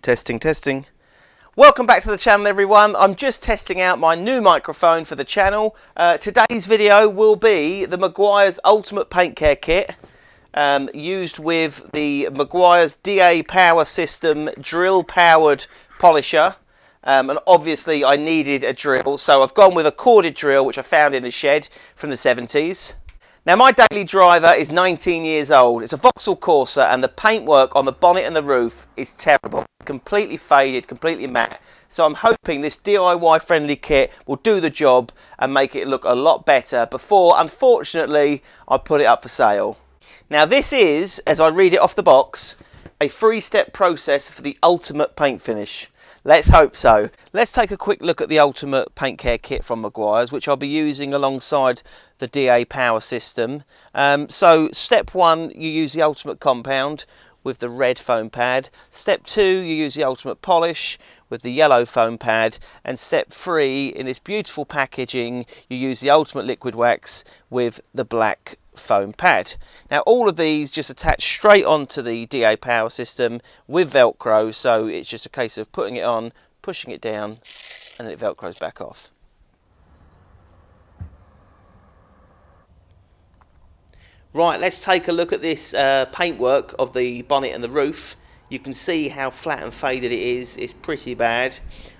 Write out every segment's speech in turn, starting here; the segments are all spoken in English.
Testing, testing. Welcome back to the channel, everyone. I'm just testing out my new microphone for the channel. Today's video will be the Meguiars Ultimate Paint Care Kit, used with the Meguiars DA Power System drill-powered polisher. And obviously I needed a drill, so I've gone with a corded drill, which I found in the shed from the 70s. Now my daily driver is 19 years old. It's a Vauxhall Corsa and the paintwork on the bonnet and the roof is terrible. Completely faded, completely matte. So I'm hoping this DIY friendly kit will do the job and make it look a lot better before, unfortunately, I put it up for sale. Now this is, as I read it off the box, a 3-step process for the ultimate paint finish. Let's hope so. Let's take a quick look at the Ultimate Paint Care Kit from Meguiars, which I'll be using alongside the DA Power System. So step 1, you use the Ultimate Compound with the red foam pad. Step 2, you use the Ultimate Polish with the yellow foam pad. And step 3, in this beautiful packaging, you use the Ultimate Liquid Wax with the black foam pad. Now all of these just attach straight onto the DA Power System with Velcro, so it's just a case of putting it on, pushing it down, and then it Velcros back off. Right, let's take a look at this paintwork of the bonnet and the roof. You can see how flat and faded it is. It's pretty bad.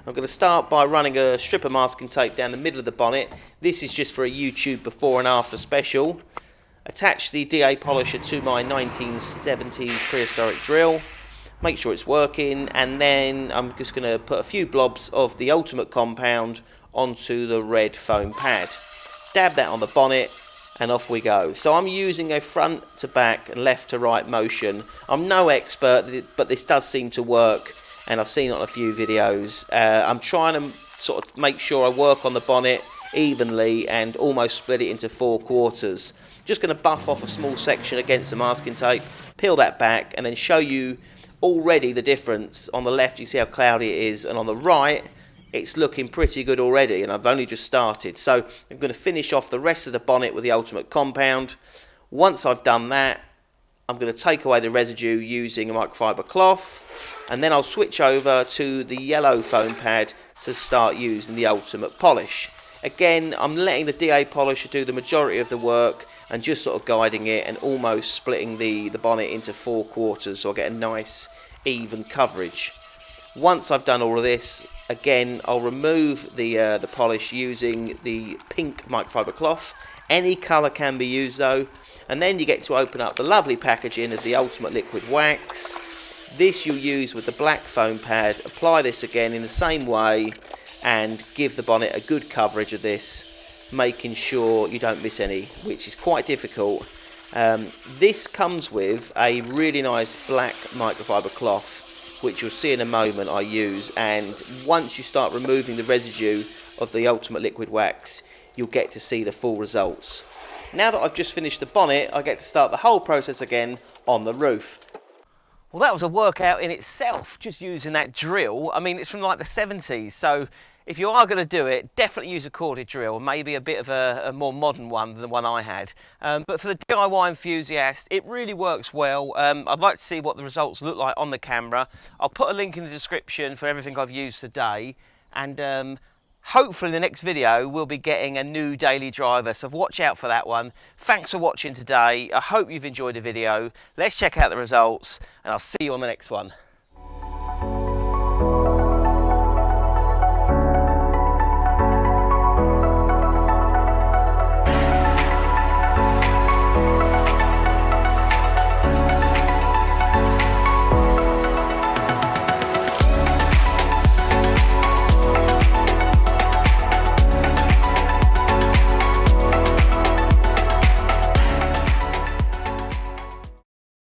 I'm going to start by running a strip of masking tape down the middle of the bonnet. This is just for a YouTube before and after special. Attach the DA polisher to my 1970s prehistoric drill. Make sure it's working, and then I'm just going to put a few blobs of the Ultimate Compound onto the red foam pad. Dab that on the bonnet, and off we go. So I'm using a front to back and left to right motion. I'm no expert, but this does seem to work, and I've seen it on a few videos. I'm trying to sort of make sure I work on the bonnet evenly and almost split it into 4 quarters. Just going to buff off a small section against the masking tape, peel that back, and then show you already the difference. On the left you see how cloudy it is, and on the right it's looking pretty good already, and I've only just started. So I'm going to finish off the rest of the bonnet with the Ultimate Compound. Once I've done that, I'm going to take away the residue using a microfibre cloth, and then I'll switch over to the yellow foam pad to start using the Ultimate Polish. Again, I'm letting the DA polisher do the majority of the work and just sort of guiding it and almost splitting the bonnet into 4 quarters so I get a nice even coverage. Once I've done all of this, again I'll remove the polish using the pink microfibre cloth. Any colour can be used though, and then you get to open up the lovely packaging of the Ultimate Liquid Wax. This you'll use with the black foam pad. Apply this again in the same way and give the bonnet a good coverage of this, making sure you don't miss any, which is quite difficult. This comes with a really nice black microfibre cloth, which you'll see in a moment I use, and once you start removing the residue of the Ultimate Liquid Wax, you'll get to see the full results. Now that I've just finished the bonnet, I get to start the whole process again on the roof. Well, that was a workout in itself, just using that drill. I mean, it's from like the 70s, so if you are going to do it, definitely use a corded drill, maybe a bit of a more modern one than the one I had. But for the DIY enthusiast, it really works well. I'd like to see what the results look like on the camera. I'll put a link in the description for everything I've used today, and hopefully in the next video we'll be getting a new daily driver, so watch out for that one. Thanks for watching today. I hope you've enjoyed the video. Let's check out the results, and I'll see you on the next one.